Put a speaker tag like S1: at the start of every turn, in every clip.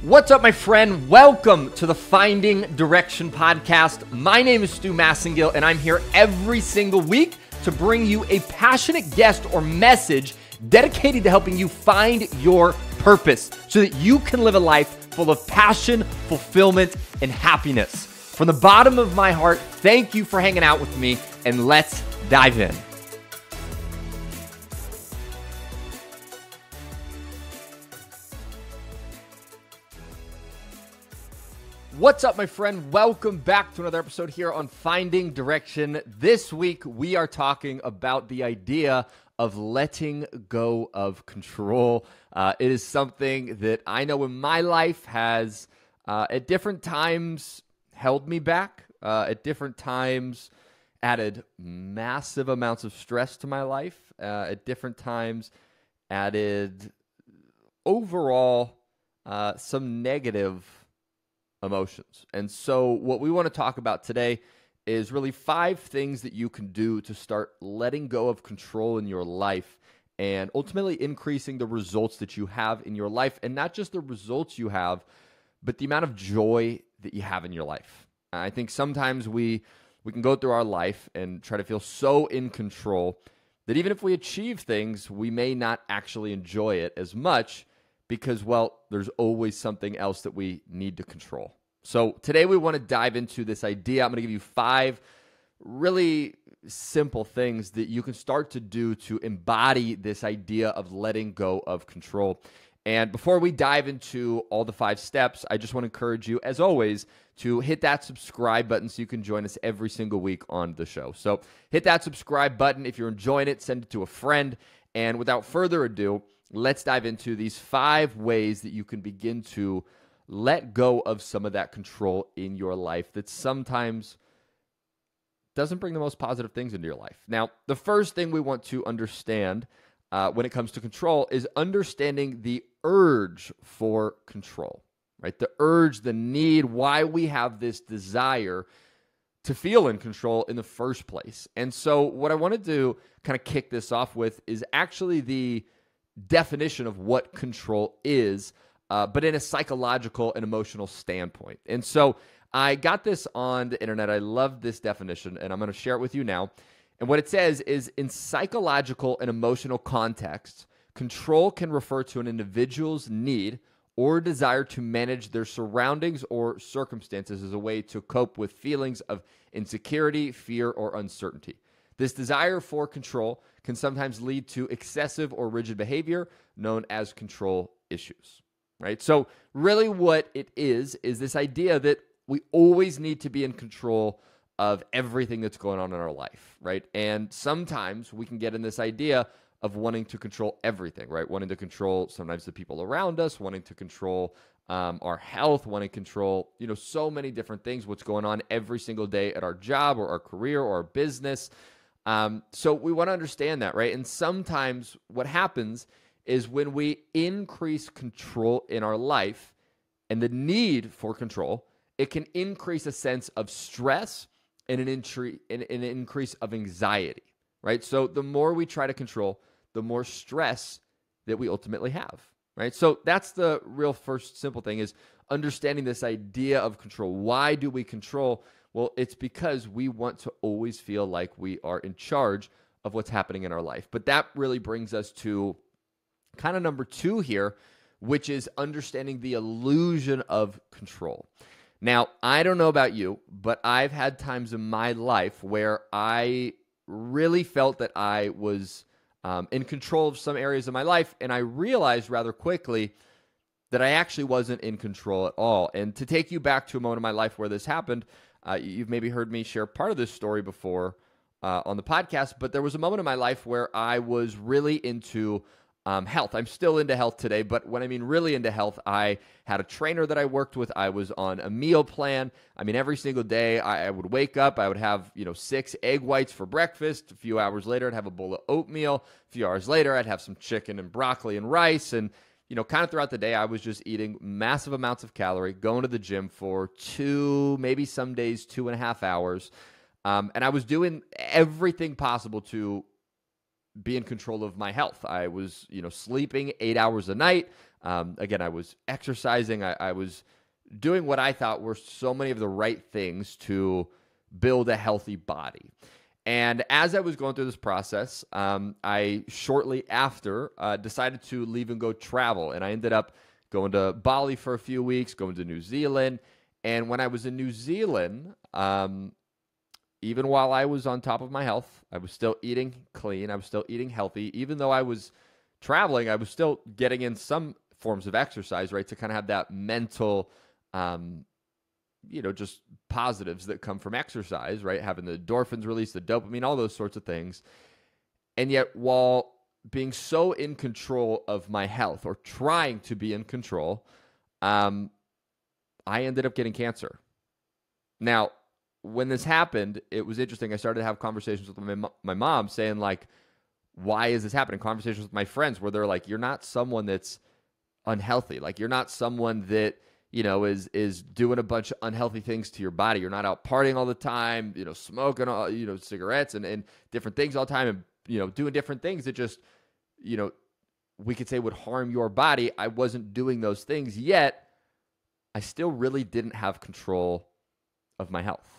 S1: What's up, my friend? Welcome to the Finding Direction podcast. My name is Stu Massengill, and I'm here every single week to bring you a passionate guest or message dedicated to helping you find your purpose so that you can live a life full of passion, fulfillment, and happiness. From the bottom of my heart, thank you for hanging out with me, and let's dive in. What's up, my friend? Welcome back to another episode here on Finding Direction. This week, we are talking about the idea of letting go of control. It is something that I know in my life has, at different times, held me back. At different times, added massive amounts of stress to my life. At different times, added overall some negative emotions. And so what we want to talk about today is really 5 things that you can do to start letting go of control in your life and ultimately increasing the results that you have in your life, and not just the results you have, but the amount of joy that you have in your life. I think sometimes we can go through our life and try to feel so in control that even if we achieve things, we may not actually enjoy it as much because, well, there's always something else that we need to control. So today we want to dive into this idea. I'm going to give you 5 really simple things that you can start to do to embody this idea of letting go of control. And before we dive into all the 5 steps, I just want to encourage you, as always, to hit that subscribe button so you can join us every single week on the show. So hit that subscribe button. If you're enjoying it, send it to a friend. And without further ado, let's dive into these 5 ways that you can begin to let go of some of that control in your life that sometimes doesn't bring the most positive things into your life. Now, the first thing we want to understand when it comes to control is understanding the urge for control, right? The urge, the need, why we have this desire to feel in control in the first place. And so what I want to do, kind of kick this off with, is actually the definition of what control is, but in a psychological and emotional standpoint. And so I got this on the internet. I love this definition, and I'm going to share it with you now. And what it says is, in psychological and emotional contexts, control can refer to an individual's need or desire to manage their surroundings or circumstances as a way to cope with feelings of insecurity, fear, or uncertainty. This desire for control can sometimes lead to excessive or rigid behavior known as control issues, right? So really what it is this idea that we always need to be in control of everything that's going on in our life, right? And sometimes we can get in this idea of wanting to control everything, right? Wanting to control sometimes the people around us, wanting to control our health, wanting to control, so many different things, what's going on every single day at our job or our career or our business. So we want to understand that, right? And sometimes what happens is when we increase control in our life and the need for control, it can increase a sense of stress and an increase of anxiety, right? So the more we try to control, the more stress that we ultimately have, right? So that's the real first simple thing, is understanding this idea of control. Why do we control? Well, it's because we want to always feel like we are in charge of what's happening in our life. But that really brings us to kind of number 2 here, which is understanding the illusion of control. Now, I don't know about you, but I've had times in my life where I really felt that I was in control of some areas of my life, and I realized rather quickly that I actually wasn't in control at all. And to take you back to a moment in my life where this happened, you've maybe heard me share part of this story before on the podcast, but there was a moment in my life where I was really into health. I'm still into health today, but when I mean really into health, I had a trainer that I worked with. I was on a meal plan. I mean, every single day I would wake up, I would have, 6 egg whites for breakfast. A few hours later, I'd have a bowl of oatmeal. A few hours later, I'd have some chicken and broccoli and rice. And, kind of throughout the day, I was just eating massive amounts of calorie, going to the gym for 2, maybe some days 2.5 hours. And I was doing everything possible to be in control of my health. I was, sleeping 8 hours a night. Again, I was exercising. I was doing what I thought were so many of the right things to build a healthy body. And as I was going through this process, I shortly after decided to leave and go travel. And I ended up going to Bali for a few weeks, going to New Zealand. And when I was in New Zealand, even while I was on top of my health, I was still eating clean. I was still eating healthy. Even though I was traveling, I was still getting in some forms of exercise, right, to kind of have that mental just positives that come from exercise, right? Having the endorphins release, the dopamine, all those sorts of things. And yet, while being so in control of my health, or trying to be in control, I ended up getting cancer. Now, when this happened, it was interesting. I started to have conversations with my mom saying, like, why is this happening? Conversations with my friends where they're like, you're not someone that's unhealthy. Like, you're not someone that is doing a bunch of unhealthy things to your body. You're not out partying all the time, smoking all, cigarettes and different things all the time, and, doing different things that just, we could say would harm your body. I wasn't doing those things, yet I still really didn't have control of my health,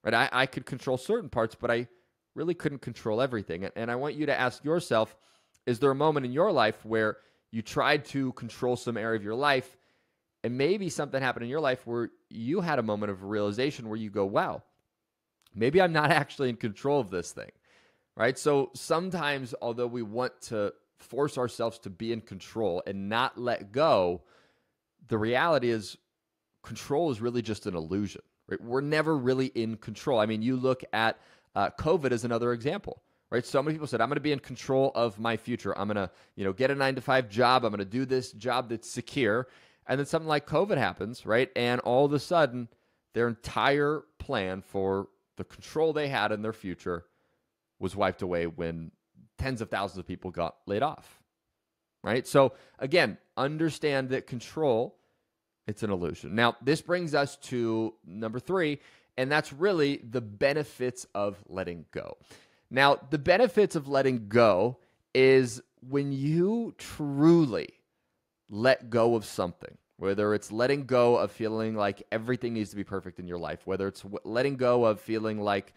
S1: right? I could control certain parts, but I really couldn't control everything. And I want you to ask yourself, is there a moment in your life where you tried to control some area of your life, and maybe something happened in your life where you had a moment of realization where you go, wow, maybe I'm not actually in control of this thing, right? So sometimes, although we want to force ourselves to be in control and not let go, the reality is control is really just an illusion, right? We're never really in control. I mean, you look at COVID as another example, right? So many people said, I'm going to be in control of my future. I'm going to, get a 9-to-5 job. I'm going to do this job that's secure. And then something like COVID happens, right? And all of a sudden, their entire plan for the control they had in their future was wiped away when tens of thousands of people got laid off, right? So again, understand that control, it's an illusion. Now, this brings us to number 3, and that's really the benefits of letting go. Now, the benefits of letting go is when you truly let go of something, whether it's letting go of feeling like everything needs to be perfect in your life, whether it's letting go of feeling like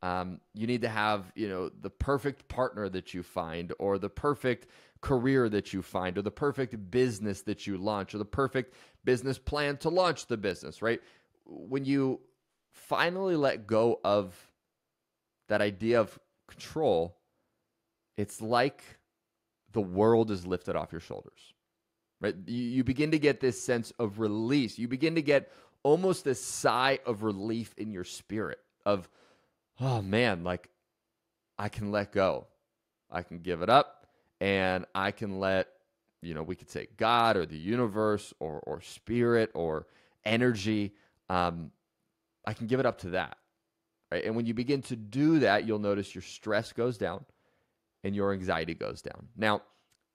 S1: you need to have, the perfect partner that you find, or the perfect career that you find, or the perfect business that you launch, or the perfect business plan to launch the business, right? When you finally let go of that idea of control, it's like the world is lifted off your shoulders, right? You begin to get this sense of release. You begin to get almost this sigh of relief in your spirit of, oh man, like I can let go. I can give it up, and I can let, we could say God or the universe or spirit or energy. I can give it up to that, right? And when you begin to do that, you'll notice your stress goes down and your anxiety goes down. Now,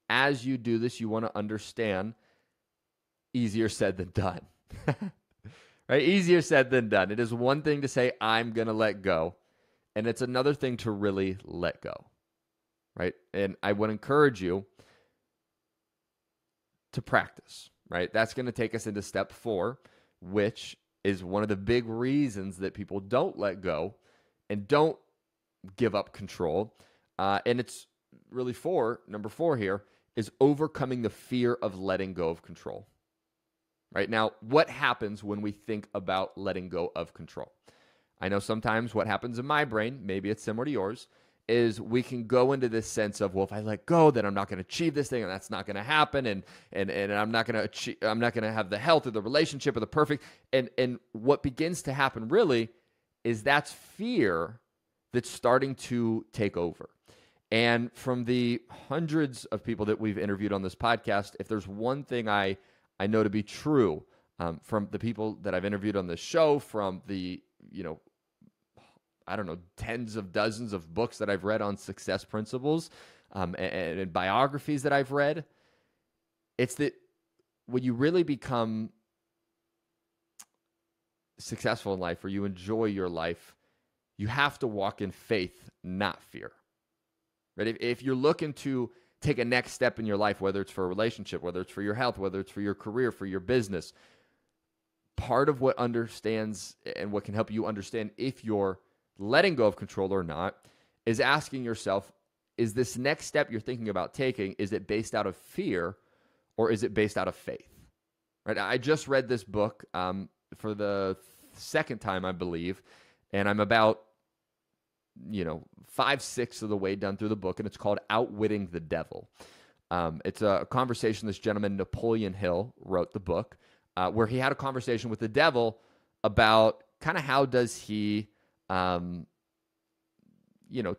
S1: as you do this, you want to understand, easier said than done, right? Easier said than done. It is one thing to say, I'm going to let go, and it's another thing to really let go, right? And I would encourage you to practice, right? That's going to take us into step 4, which is one of the big reasons that people don't let go and don't give up control. And it's really number 4 here is overcoming the fear of letting go of control. Right now, what happens when we think about letting go of control? I know sometimes what happens in my brain, maybe it's similar to yours, is we can go into this sense of, well, if I let go, then I'm not going to achieve this thing, and that's not going to happen, and I'm not going to achieve, I'm not going to have the health or the relationship or the perfect. And what begins to happen really is that's fear that's starting to take over. And from the hundreds of people that we've interviewed on this podcast, if there's one thing I know to be true, from the people that I've interviewed on this show, from the, tens of dozens of books that I've read on success principles, and biographies that I've read, it's that when you really become successful in life, or you enjoy your life, you have to walk in faith, not fear. right? If you're looking to take a next step in your life, whether it's for a relationship, whether it's for your health, whether it's for your career, for your business, part of what understands and what can help you understand if you're letting go of control or not is asking yourself, is this next step you're thinking about taking, is it based out of fear or is it based out of faith? Right? I just read this book for the second time, I believe, and I'm about 5/6 of the way done through the book, and it's called Outwitting the Devil. It's a conversation this gentleman, Napoleon Hill, wrote the book, where he had a conversation with the devil about kind of how does he,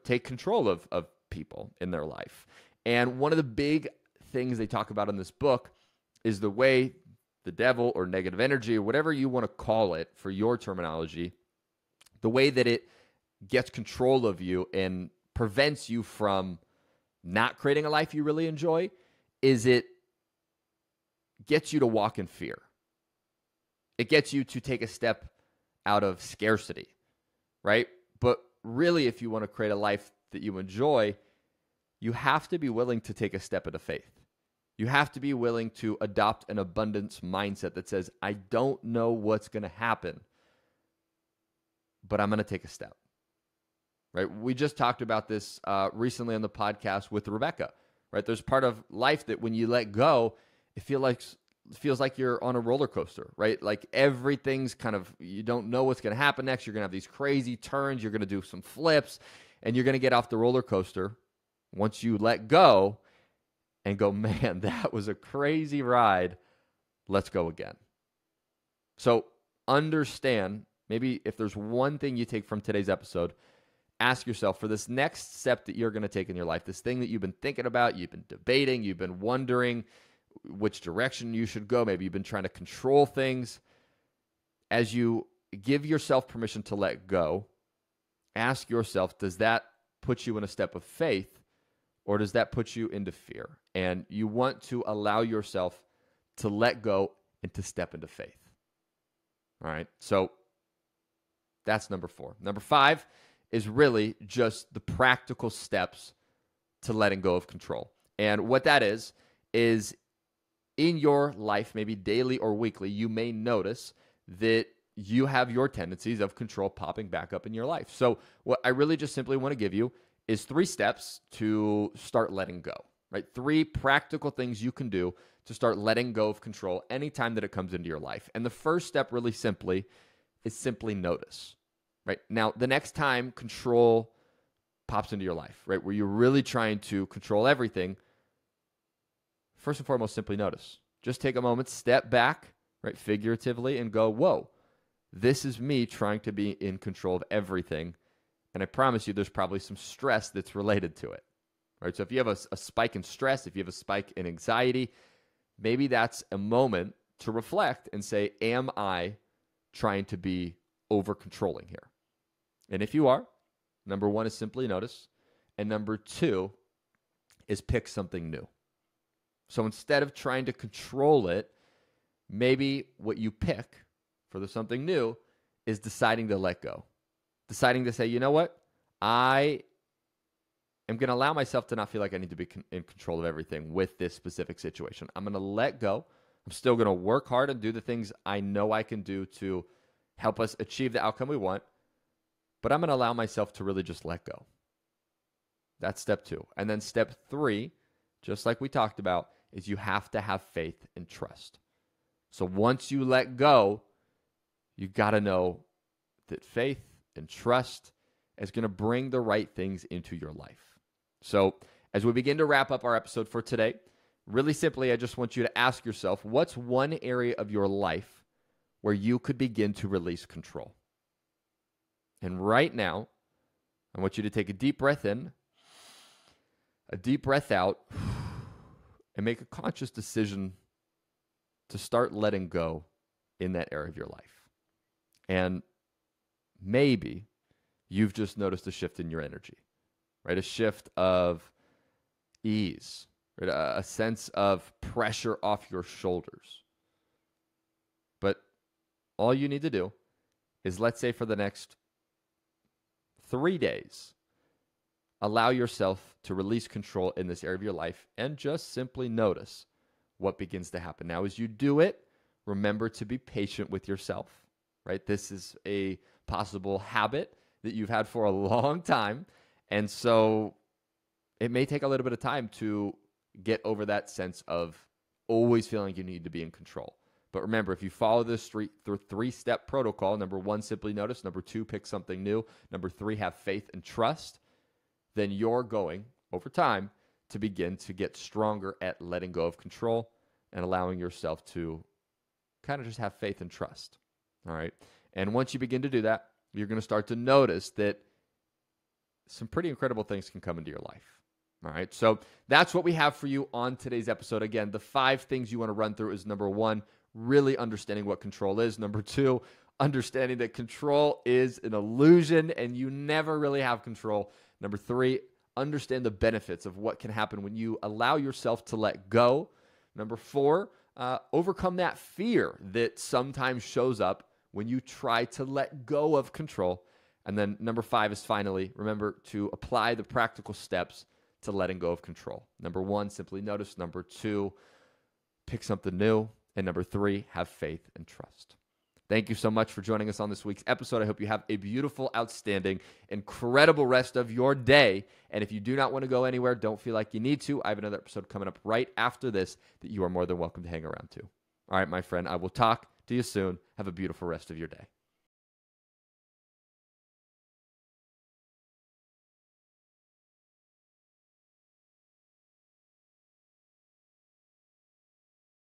S1: take control of people in their life. And one of the big things they talk about in this book is the way the devil or negative energy or whatever you want to call it for your terminology, the way that it gets control of you and prevents you from not creating a life you really enjoy is it gets you to walk in fear. It gets you to take a step out of scarcity, right? But really, if you want to create a life that you enjoy, you have to be willing to take a step into faith. You have to be willing to adopt an abundance mindset that says, I don't know what's going to happen, but I'm going to take a step. Right? We just talked about this recently on the podcast with Rebecca. Right? There's part of life that when you let go, it feels like you're on a roller coaster. Right? Like everything's kind of, you don't know what's going to happen next. You're going to have these crazy turns. You're going to do some flips, and you're going to get off the roller coaster once you let go and go, man, that was a crazy ride. Let's go again. So understand, maybe if there's one thing you take from today's episode, ask yourself for this next step that you're going to take in your life, this thing that you've been thinking about, you've been debating, you've been wondering which direction you should go. Maybe you've been trying to control things. As you give yourself permission to let go, ask yourself, does that put you in a step of faith or does that put you into fear? And you want to allow yourself to let go and to step into faith. All right. So that's number 4. Number 5 is really just the practical steps to letting go of control. And what that is in your life, maybe daily or weekly, you may notice that you have your tendencies of control popping back up in your life. So what I really just simply want to give you is 3 steps to start letting go, right? 3 practical things you can do to start letting go of control anytime that it comes into your life. And the first step really simply is simply notice, right? Now, the next time control pops into your life, right, where you're really trying to control everything, first and foremost, simply notice. Just take a moment, step back, right, figuratively, and go, whoa, this is me trying to be in control of everything. And I promise you there's probably some stress that's related to it, right? So if you have a spike in stress, if you have a spike in anxiety, maybe that's a moment to reflect and say, am I trying to be over-controlling here? And if you are, number 1 is simply notice. And number 2 is pick something new. So instead of trying to control it, maybe what you pick for the something new is deciding to let go. Deciding to say, you know what? I am going to allow myself to not feel like I need to be in control of everything with this specific situation. I'm going to let go. I'm still going to work hard and do the things I know I can do to help us achieve the outcome we want. But I'm going to allow myself to really just let go. That's step 2. And then step 3, just like we talked about, is you have to have faith and trust. So once you let go, you got to know that faith and trust is going to bring the right things into your life. So as we begin to wrap up our episode for today, really simply, I just want you to ask yourself, what's one area of your life where you could begin to release control? And right now, I want you to take a deep breath in, a deep breath out, and make a conscious decision to start letting go in that area of your life. And maybe you've just noticed a shift in your energy, right? A shift of ease, right? A sense of pressure off your shoulders. But all you need to do is, let's say for the next 3 days, allow yourself to release control in this area of your life and just simply notice what begins to happen. Now, as you do it, remember to be patient with yourself, right? This is a possible habit that you've had for a long time. And so it may take a little bit of time to get over that sense of always feeling like you need to be in control. But remember, if you follow this three-step protocol, number 1, simply notice. Number 2, pick something new. Number 3, have faith and trust. Then you're going, over time, to begin to get stronger at letting go of control and allowing yourself to kind of just have faith and trust. All right. And once you begin to do that, you're going to start to notice that some pretty incredible things can come into your life. All right. So that's what we have for you on today's episode. Again, the 5 things you want to run through is number 1, really understanding what control is. Number 2, understanding that control is an illusion and you never really have control. Number 3, understand the benefits of what can happen when you allow yourself to let go. Number 4, overcome that fear that sometimes shows up when you try to let go of control. And then number 5 is finally, remember to apply the practical steps to letting go of control. Number 1, simply notice. Number 2, pick something new. And number 3, have faith and trust. Thank you so much for joining us on this week's episode. I hope you have a beautiful, outstanding, incredible rest of your day. And if you do not want to go anywhere, don't feel like you need to, I have another episode coming up right after this that you are more than welcome to hang around to. All right, my friend, I will talk to you soon. Have a beautiful rest of your day.